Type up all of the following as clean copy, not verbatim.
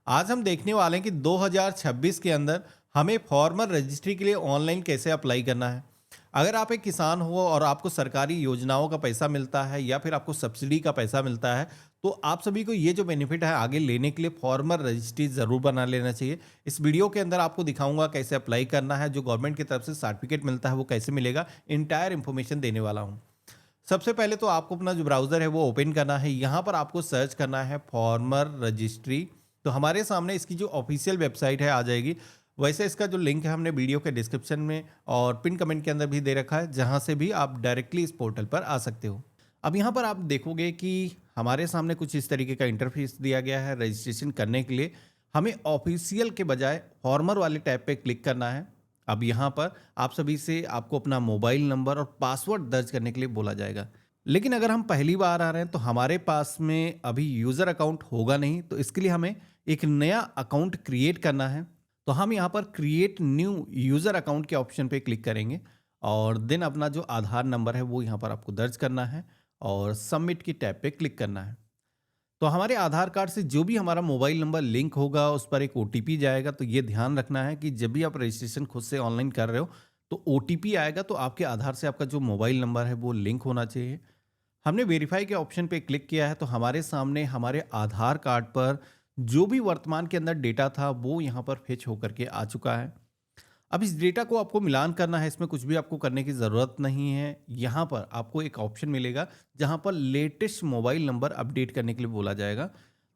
आज हम देखने वाले हैं कि 2026 के अंदर हमें फार्मर रजिस्ट्री के लिए ऑनलाइन कैसे अप्लाई करना है। अगर आप एक किसान हो और आपको सरकारी योजनाओं का पैसा मिलता है या फिर आपको सब्सिडी का पैसा मिलता है, तो आप सभी को ये जो बेनिफिट है आगे लेने के लिए फार्मर रजिस्ट्री ज़रूर बना लेना चाहिए। इस वीडियो के अंदर आपको दिखाऊंगा कैसे अप्लाई करना है, जो गवर्नमेंट की तरफ से सर्टिफिकेट मिलता है वो कैसे मिलेगा, इंटायर इन्फॉर्मेशन देने वाला हूँ। सबसे पहले तो आपको अपना जो ब्राउज़र है वो ओपन करना है। यहाँ पर आपको सर्च करना है फार्मर रजिस्ट्री। तो हमारे सामने इसकी जो ऑफिशियल वेबसाइट है आ जाएगी। वैसे इसका जो लिंक है हमने वीडियो के डिस्क्रिप्शन में और पिन कमेंट के अंदर भी दे रखा है, जहाँ से भी आप डायरेक्टली इस पोर्टल पर आ सकते हो। अब यहाँ पर आप देखोगे कि हमारे सामने कुछ इस तरीके का इंटरफेस दिया गया है। रजिस्ट्रेशन करने के लिए हमें ऑफिशियल के बजाय फार्मर वाले टैब पे क्लिक करना है। अब यहाँ पर आप सभी से आपको अपना मोबाइल नंबर और पासवर्ड दर्ज करने के लिए बोला जाएगा। लेकिन अगर हम पहली बार आ रहे हैं तो हमारे पास में अभी यूज़र अकाउंट होगा नहीं, तो इसके लिए हमें एक नया अकाउंट क्रिएट करना है। तो हम यहाँ पर क्रिएट न्यू यूज़र अकाउंट के ऑप्शन पे क्लिक करेंगे और देन अपना जो आधार नंबर है वो यहाँ पर आपको दर्ज करना है और सबमिट की टैब पे क्लिक करना है। तो हमारे आधार कार्ड से जो भी हमारा मोबाइल नंबर लिंक होगा उस पर एक ओटीपी जाएगा। तो ये ध्यान रखना है कि जब भी आप रजिस्ट्रेशन खुद से ऑनलाइन कर रहे हो तो ओटीपी आएगा, तो आपके आधार से आपका जो मोबाइल नंबर है वो लिंक होना चाहिए। हमने वेरीफाई के ऑप्शन पे क्लिक किया है तो हमारे सामने हमारे आधार कार्ड पर जो भी वर्तमान के अंदर डेटा था वो यहाँ पर फेच होकर के आ चुका है। अब इस डेटा को आपको मिलान करना है, इसमें कुछ भी आपको करने की ज़रूरत नहीं है। यहाँ पर आपको एक ऑप्शन मिलेगा जहाँ पर लेटेस्ट मोबाइल नंबर अपडेट करने के लिए बोला जाएगा।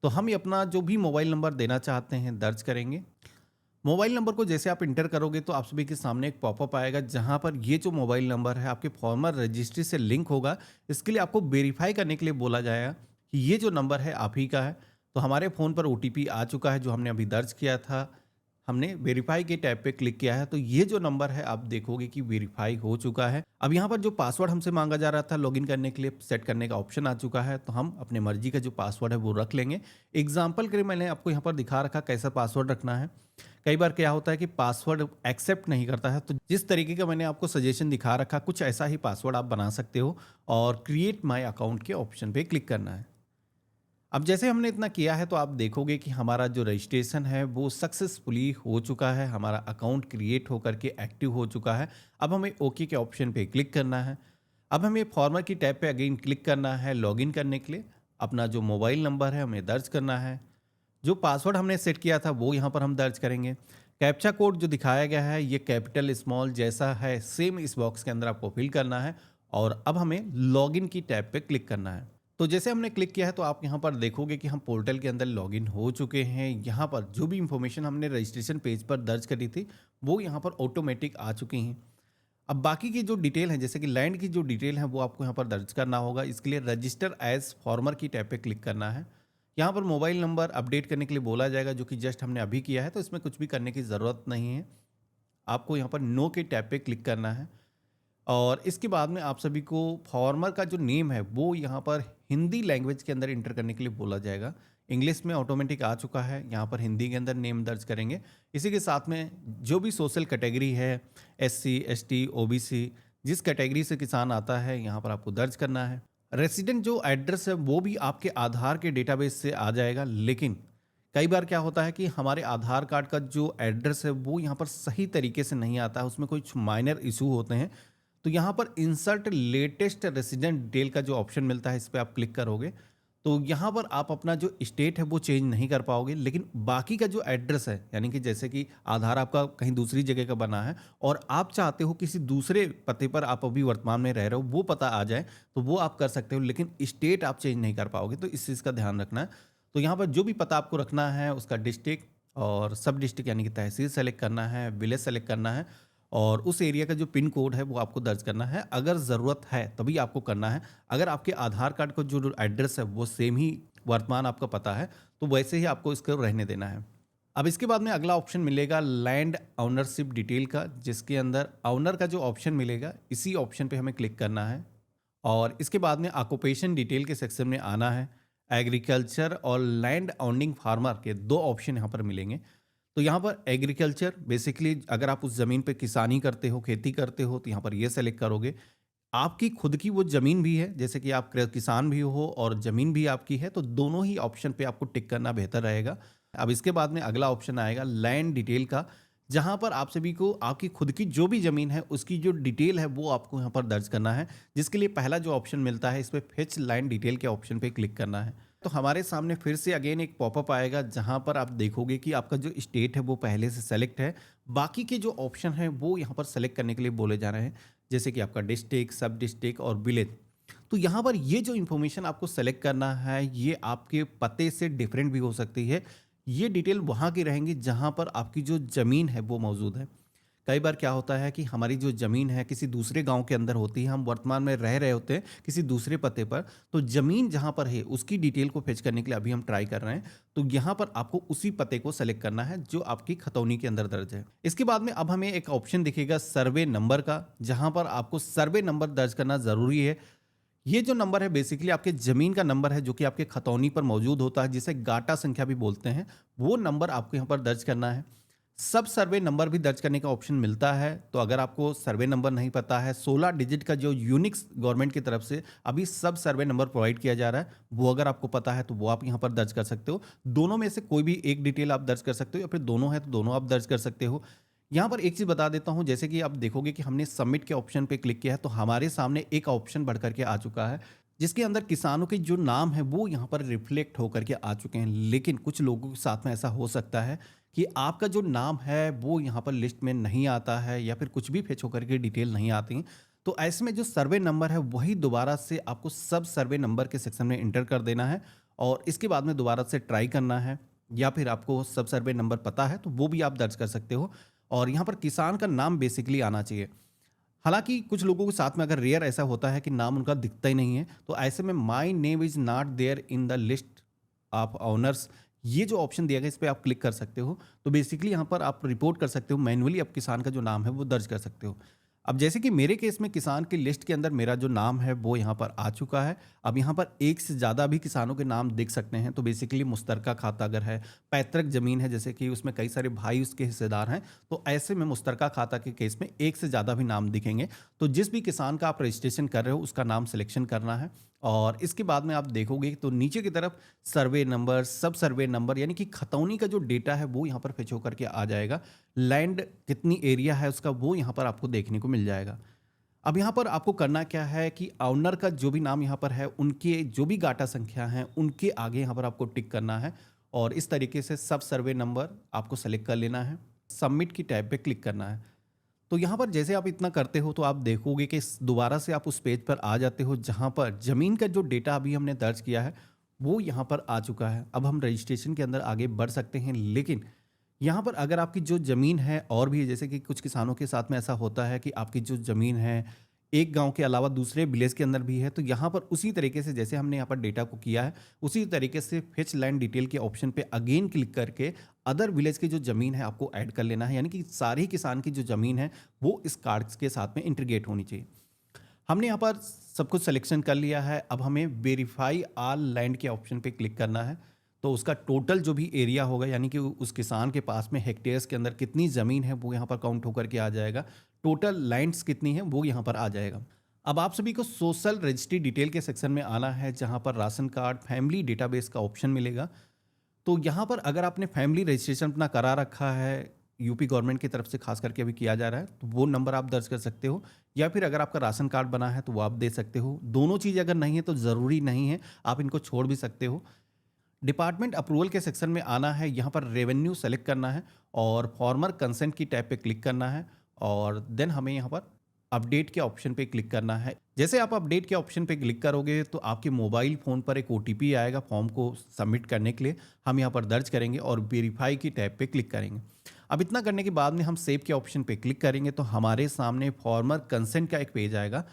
तो हम ये अपना जो भी मोबाइल नंबर देना चाहते हैं दर्ज करेंगे। मोबाइल नंबर को जैसे आप इंटर करोगे तो आप सभी के सामने एक पॉपअप आएगा जहाँ पर ये जो मोबाइल नंबर है आपके फॉर्मर रजिस्ट्री से लिंक होगा। इसके लिए आपको वेरीफाई करने के लिए बोला जाएगा कि ये जो नंबर है आप ही का है। तो हमारे फ़ोन पर ओटीपी आ चुका है जो हमने अभी दर्ज किया था। हमने वेरीफाई के टैब पे क्लिक किया है तो ये जो नंबर है आप देखोगे कि वेरीफाई हो चुका है। अब यहाँ पर जो पासवर्ड हमसे मांगा जा रहा था लॉगिन करने के लिए, सेट करने का ऑप्शन आ चुका है। तो हम अपने मर्जी का जो पासवर्ड है वो रख लेंगे। एग्जाम्पल के लिए मैंने आपको यहाँ पर दिखा रखा कैसा पासवर्ड रखना है। कई बार क्या होता है कि पासवर्ड एक्सेप्ट नहीं करता है, तो जिस तरीके का मैंने आपको सजेशन दिखा रखा कुछ ऐसा ही पासवर्ड आप बना सकते हो और क्रिएट माई अकाउंट के ऑप्शन पे क्लिक करना है। अब जैसे हमने इतना किया है तो आप देखोगे कि हमारा जो रजिस्ट्रेशन है वो सक्सेसफुली हो चुका है। हमारा अकाउंट क्रिएट होकर के एक्टिव हो चुका है। अब हमें ओके के ऑप्शन पे क्लिक करना है। अब हमें फॉर्मर की टैब पे अगेन क्लिक करना है लॉगिन करने के लिए। अपना जो मोबाइल नंबर है हमें दर्ज करना है। जो पासवर्ड हमने सेट किया था वो यहाँ पर हम दर्ज करेंगे। कैप्चा कोड जो दिखाया गया है ये कैपिटल स्मॉल जैसा है, सेम इस बॉक्स के अंदर आपको फिल करना है और अब हमें लॉगिन की टैब पे क्लिक करना है। तो जैसे हमने क्लिक किया है तो आप यहाँ पर देखोगे कि हम पोर्टल के अंदर लॉगिन हो चुके हैं। यहाँ पर जो भी इंफॉर्मेशन हमने रजिस्ट्रेशन पेज पर दर्ज करी थी वो यहाँ पर ऑटोमेटिक आ चुकी हैं। अब बाकी की जो डिटेल है जैसे कि लैंड की जो डिटेल है वो आपको यहाँ पर दर्ज करना होगा। इसके लिए रजिस्टर एज फॉर्मर की टैब पे क्लिक करना है। यहाँ पर मोबाइल नंबर अपडेट करने के लिए बोला जाएगा जो कि जस्ट हमने अभी किया है, तो इसमें कुछ भी करने की ज़रूरत नहीं है। आपको यहाँ पर नो के टैब पे क्लिक करना है और इसके बाद में आप सभी को फॉर्मर का जो नेम है वो यहाँ पर हिंदी लैंग्वेज के अंदर इंटर करने के लिए बोला जाएगा। इंग्लिश में ऑटोमेटिक आ चुका है, यहाँ पर हिंदी के अंदर नेम दर्ज करेंगे। इसी के साथ में जो भी सोशल कैटेगरी है, एससी, एसटी, ओबीसी, जिस कैटेगरी से किसान आता है यहाँ पर आपको दर्ज करना है। रेसिडेंट जो एड्रेस है वो भी आपके आधार के डेटाबेस से आ जाएगा, लेकिन कई बार क्या होता है कि हमारे आधार कार्ड का जो एड्रेस है वो यहाँ पर सही तरीके से नहीं आता है, उसमें कुछ माइनर इशू होते हैं। तो यहाँ पर इंसर्ट लेटेस्ट रेसिडेंट डिटेल का जो ऑप्शन मिलता है इस पर आप क्लिक करोगे तो यहाँ पर आप अपना जो स्टेट है वो चेंज नहीं कर पाओगे, लेकिन बाकी का जो एड्रेस है यानी कि जैसे कि आधार आपका कहीं दूसरी जगह का बना है और आप चाहते हो किसी दूसरे पते पर आप अभी वर्तमान में रह रहे हो वो पता आ जाए तो वो आप कर सकते हो, लेकिन स्टेट आप चेंज नहीं कर पाओगे। तो इस चीज़ का ध्यान रखना है। तो यहाँ पर जो भी पता आपको रखना है उसका डिस्ट्रिक्ट और सब डिस्ट्रिक्ट यानी कि तहसील सेलेक्ट करना है, विलेज सेलेक्ट करना है और उस एरिया का जो पिन कोड है वो आपको दर्ज करना है। अगर ज़रूरत है तभी आपको करना है। अगर आपके आधार कार्ड का जो एड्रेस है वो सेम ही वर्तमान आपका पता है तो वैसे ही आपको इसको रहने देना है। अब इसके बाद में अगला ऑप्शन मिलेगा लैंड ऑनरशिप डिटेल का, जिसके अंदर ऑनर का जो ऑप्शन मिलेगा इसी ऑप्शन पे हमें क्लिक करना है और इसके बाद में ऑक्यूपेशन डिटेल के सेक्शन में आना है। एग्रीकल्चर और लैंड ऑनिंग फार्मर के दो ऑप्शन यहाँ पर मिलेंगे। तो यहाँ पर एग्रीकल्चर बेसिकली अगर आप उस ज़मीन पे किसानी करते हो, खेती करते हो तो यहाँ पर ये सेलेक्ट करोगे। आपकी खुद की वो ज़मीन भी है, जैसे कि आप किसान भी हो और ज़मीन भी आपकी है, तो दोनों ही ऑप्शन पे आपको टिक करना बेहतर रहेगा। अब इसके बाद में अगला ऑप्शन आएगा लैंड डिटेल का, जहाँ पर आप सभी को आपकी खुद की जो भी ज़मीन है, उसकी जो डिटेल है, वो आपको यहाँ पर दर्ज करना है। जिसके लिए पहला जो ऑप्शन मिलता है, इस पे फेच लैंड डिटेल के ऑप्शन पे क्लिक करना है। तो हमारे सामने फिर से अगेन एक पॉपअप आएगा, जहाँ पर आप देखोगे कि आपका जो स्टेट है, वो पहले से सेलेक्ट है। बाकी के जो ऑप्शन हैं, वो यहाँ पर सेलेक्ट करने के लिए बोले जा रहे हैं। जैसे कि आपका डिस्ट्रिक्ट, सब डिस्ट्रिक्ट और विलेज। तो यहाँ पर ये जो इन्फॉर्मेशन आपको सेलेक्ट करना है, ये आपके पते से डिफरेंट भी हो सकती है। ये डिटेल वहाँ की रहेंगी जहाँ पर आपकी जो ज़मीन है वो मौजूद है। कई बार क्या होता है कि हमारी जो ज़मीन है किसी दूसरे गांव के अंदर होती है, हम वर्तमान में रह रहे होते हैं किसी दूसरे पते पर, तो ज़मीन जहां पर है उसकी डिटेल को फेच करने के लिए अभी हम ट्राई कर रहे हैं। तो यहां पर आपको उसी पते को सेलेक्ट करना है जो आपकी खतौनी के अंदर दर्ज है। इसके बाद में अब हमें एक ऑप्शन दिखेगा सर्वे नंबर का, जहां पर आपको सर्वे नंबर दर्ज करना ज़रूरी है। ये जो नंबर है बेसिकली आपके ज़मीन का नंबर है, जो कि आपके खतौनी पर मौजूद होता है, जिसे गाटा संख्या भी बोलते हैं। वो नंबर आपको यहाँ पर दर्ज करना है। सब सर्वे नंबर भी दर्ज करने का ऑप्शन मिलता है। तो अगर आपको सर्वे नंबर नहीं पता है, 16 डिजिट का जो यूनिक्स गवर्नमेंट की तरफ से अभी सब सर्वे नंबर प्रोवाइड किया जा रहा है, वो अगर आपको पता है तो वो आप यहाँ पर दर्ज कर सकते हो। दोनों में से कोई भी एक डिटेल आप दर्ज कर सकते हो, या फिर दोनों है तो दोनों आप दर्ज कर सकते हो। यहाँ पर एक चीज़ बता देता हूँ, जैसे कि आप देखोगे कि हमने सबमिट के ऑप्शन पे क्लिक किया है, तो हमारे सामने एक ऑप्शन बढ़ करके आ चुका है, जिसके अंदर किसानों के जो नाम है वो यहाँ पर रिफ्लेक्ट होकर के आ चुके हैं। लेकिन कुछ लोगों के साथ में ऐसा हो सकता है कि आपका जो नाम है वो यहाँ पर लिस्ट में नहीं आता है, या फिर कुछ भी फेच होकर के डिटेल नहीं आती। तो ऐसे में जो सर्वे नंबर है वही दोबारा से आपको सब सर्वे नंबर के सेक्शन में इंटर कर देना है, और इसके बाद में दोबारा से ट्राई करना है। या फिर आपको सब सर्वे नंबर पता है तो वो भी आप दर्ज कर सकते हो, और यहाँ पर किसान का नाम बेसिकली आना चाहिए। हालांकि कुछ लोगों के साथ में अगर रेयर ऐसा होता है कि नाम उनका दिखता ही नहीं है, तो ऐसे में my name is not there in the list of honours, ये जो ऑप्शन दिया गया इस पर आप क्लिक कर सकते हो। तो बेसिकली यहाँ पर आप रिपोर्ट कर सकते हो, मैन्युअली आप किसान का जो नाम है वो दर्ज कर सकते हो। अब जैसे कि मेरे केस में किसान की लिस्ट के अंदर मेरा जो नाम है वो यहाँ पर आ चुका है। अब यहाँ पर एक से ज़्यादा भी किसानों के नाम दिख सकते हैं। तो बेसिकली मुश्तरका खाता अगर है, पैतृक ज़मीन है, जैसे कि उसमें कई सारे भाई उसके हिस्सेदार हैं, तो ऐसे में मुश्तरका खाता के केस में एक से ज़्यादा भी नाम दिखेंगे। तो जिस भी किसान का आप रजिस्ट्रेशन कर रहे हो उसका नाम सिलेक्शन करना है, और इसके बाद में आप देखोगे तो नीचे की तरफ सर्वे नंबर, सब सर्वे नंबर, यानी कि खतौनी का जो डेटा है वो यहाँ पर फेच होकर के आ जाएगा। लैंड कितनी एरिया है उसका वो यहाँ पर आपको देखने को मिल जाएगा। अब यहाँ पर आपको करना क्या है कि ऑनर का जो भी नाम यहाँ पर है, उनके जो भी गाटा संख्या हैं उनके आगे यहाँ पर आपको टिक करना है, और इस तरीके से सब सर्वे नंबर आपको सेलेक्ट कर लेना है। सबमिट की टैब पे क्लिक करना है। तो यहाँ पर जैसे आप इतना करते हो तो आप देखोगे कि दोबारा से आप उस पेज पर आ जाते हो, जहाँ पर ज़मीन का जो डेटा अभी हमने दर्ज किया है वो यहाँ पर आ चुका है। अब हम रजिस्ट्रेशन के अंदर आगे बढ़ सकते हैं, लेकिन यहाँ पर अगर आपकी जो ज़मीन है और भी, जैसे कि कुछ किसानों के साथ में ऐसा होता है कि आपकी जो ज़मीन है एक गांव के अलावा दूसरे विलेज के अंदर भी है, तो यहाँ पर उसी तरीके से जैसे हमने यहाँ पर डेटा को किया है उसी तरीके से फेच लैंड डिटेल के ऑप्शन पे अगेन क्लिक करके अदर विलेज की जो ज़मीन है आपको ऐड कर लेना है। यानी कि सारे ही किसान की जो ज़मीन है वो इस कार्ड्स के साथ में इंटीग्रेट होनी चाहिए। हमने यहाँ पर सब कुछ सिलेक्शन कर लिया है। अब हमें वेरीफाई ऑल लैंड के ऑप्शन पे क्लिक करना है। तो उसका टोटल जो भी एरिया होगा, यानी कि उस किसान के पास में हेक्टेयर्स के अंदर कितनी ज़मीन है वो यहाँ पर काउंट होकर के आ जाएगा। टोटल लैंड्स कितनी है वो यहाँ पर आ जाएगा। अब आप सभी को सोशल रजिस्ट्री डिटेल के सेक्शन में आना है, जहाँ पर राशन कार्ड फैमिली डेटाबेस का ऑप्शन मिलेगा। तो यहाँ पर अगर आपने फैमिली रजिस्ट्रेशन अपना करा रखा है, यूपी गवर्नमेंट की तरफ से खास करके अभी किया जा रहा है, तो वो नंबर आप दर्ज कर सकते हो, या फिर अगर आपका राशन कार्ड बना है तो वो आप दे सकते हो। दोनों चीज़ अगर नहीं है तो ज़रूरी नहीं है, आप इनको छोड़ भी सकते हो। डिपार्टमेंट अप्रूवल के सेक्शन में आना है, यहाँ पर रेवेन्यू सेलेक्ट करना है और फॉर्मर कंसेंट की टैब पे क्लिक करना है, और देन हमें यहाँ पर अपडेट के ऑप्शन पे क्लिक करना है। जैसे आप अपडेट के ऑप्शन पे क्लिक करोगे तो आपके मोबाइल फ़ोन पर एक ओटीपी आएगा फॉर्म को सबमिट करने के लिए। हम यहाँ पर दर्ज करेंगे और वेरीफाई की टैब पे क्लिक करेंगे। अब इतना करने के बाद में हम सेव के ऑप्शन पे क्लिक करेंगे तो हमारे सामने फॉर्मर कंसेंट का एक पेज आएगा,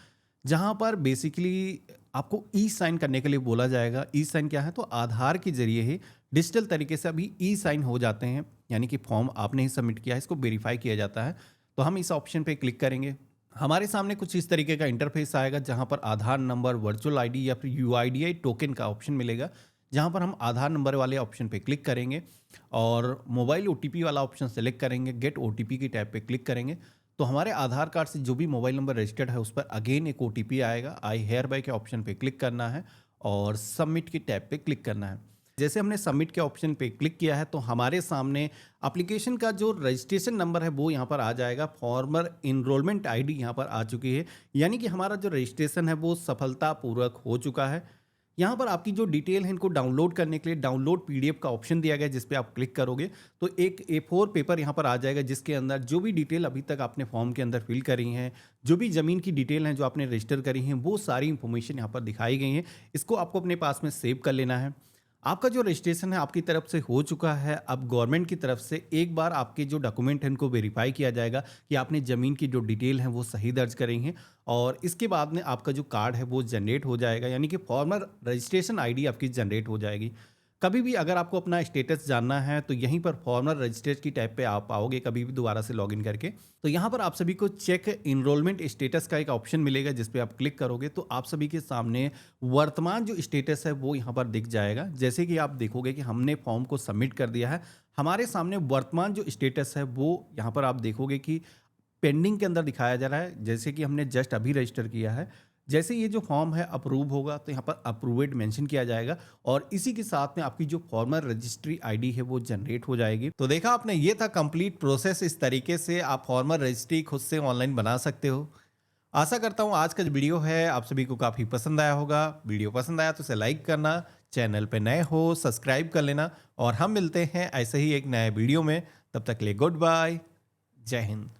जहाँ पर बेसिकली आपको ई साइन करने के लिए बोला जाएगा। ई साइन क्या है? तो आधार के जरिए ही डिजिटल तरीके से अभी ई साइन हो जाते हैं, यानी कि फॉर्म आपने ही सबमिट किया है, इसको वेरीफाई किया जाता है। तो हम इस ऑप्शन पे क्लिक करेंगे। हमारे सामने कुछ इस तरीके का इंटरफेस आएगा, जहाँ पर आधार नंबर, वर्चुअल आईडी या फिर यूआईडीआई टोकन का ऑप्शन मिलेगा, जहाँ पर हम आधार नंबर वाले ऑप्शन पे क्लिक करेंगे और मोबाइल ओटीपी वाला ऑप्शन सेलेक्ट करेंगे, गेट ओटीपी की टैब पे क्लिक करेंगे। तो हमारे आधार कार्ड से जो भी मोबाइल नंबर रजिस्टर्ड है उस पर अगेन एक ओटीपी आएगा। आई हेयर बाय के ऑप्शन पे क्लिक करना है और सबमिट की टैब पे क्लिक करना है। जैसे हमने सबमिट के ऑप्शन पे क्लिक किया है तो हमारे सामने एप्लीकेशन का जो रजिस्ट्रेशन नंबर है वो यहाँ पर आ जाएगा। फॉर्मर इनरोलमेंट आईडी यहाँ पर आ चुकी है, यानी कि हमारा जो रजिस्ट्रेशन है वो सफलतापूर्वक हो चुका है। यहाँ पर आपकी जो डिटेल है इनको डाउनलोड करने के लिए डाउनलोड पीडीएफ का ऑप्शन दिया गया है, जिस पे आप क्लिक करोगे तो एक A4 पेपर यहाँ पर आ जाएगा, जिसके अंदर जो भी डिटेल अभी तक आपने फॉर्म के अंदर फिल करी हैं, जो भी ज़मीन की डिटेल हैं जो आपने रजिस्टर करी हैं, वो सारी इंफॉर्मेशन यहाँ पर दिखाई गई हैं। इसको आपको अपने पास में सेव कर लेना है। आपका जो रजिस्ट्रेशन है आपकी तरफ से हो चुका है। अब गवर्नमेंट की तरफ से एक बार आपके जो डॉक्यूमेंट हैं इनको वेरीफाई किया जाएगा कि आपने ज़मीन की जो डिटेल है वो सही दर्ज करी हैं, और इसके बाद में आपका जो कार्ड है वो जनरेट हो जाएगा, यानी कि फॉर्मर रजिस्ट्रेशन आईडी आपकी जनरेट हो जाएगी। कभी भी अगर आपको अपना स्टेटस जानना है तो यहीं पर फॉर्मर रजिस्ट्रेट की टैब पे आप आओगे कभी भी दोबारा से लॉगिन करके, तो यहाँ पर आप सभी को चेक इनरोलमेंट स्टेटस का एक ऑप्शन मिलेगा, जिस पे आप क्लिक करोगे तो आप सभी के सामने वर्तमान जो स्टेटस है वो यहाँ पर दिख जाएगा। जैसे कि आप देखोगे कि हमने फॉर्म को सबमिट कर दिया है, हमारे सामने वर्तमान जो स्टेटस है वो यहाँ पर आप देखोगे कि पेंडिंग के अंदर दिखाया जा रहा है, जैसे कि हमने जस्ट अभी रजिस्टर किया है। जैसे ये जो फॉर्म है अप्रूव होगा तो यहाँ पर अप्रूवेड मेंशन किया जाएगा, और इसी के साथ में आपकी जो फॉर्मर रजिस्ट्री आईडी है वो जनरेट हो जाएगी। तो देखा आपने, ये था कंप्लीट प्रोसेस। इस तरीके से आप फॉर्मर रजिस्ट्री खुद से ऑनलाइन बना सकते हो। आशा करता हूँ आज का जो वीडियो है आप सभी को काफ़ी पसंद आया होगा। वीडियो पसंद आया तो इसे लाइक करना, चैनल पे नए हो सब्सक्राइब कर लेना, और हम मिलते हैं ऐसे ही एक नए वीडियो में। तब तक के लिए गुड बाय, जय हिंद।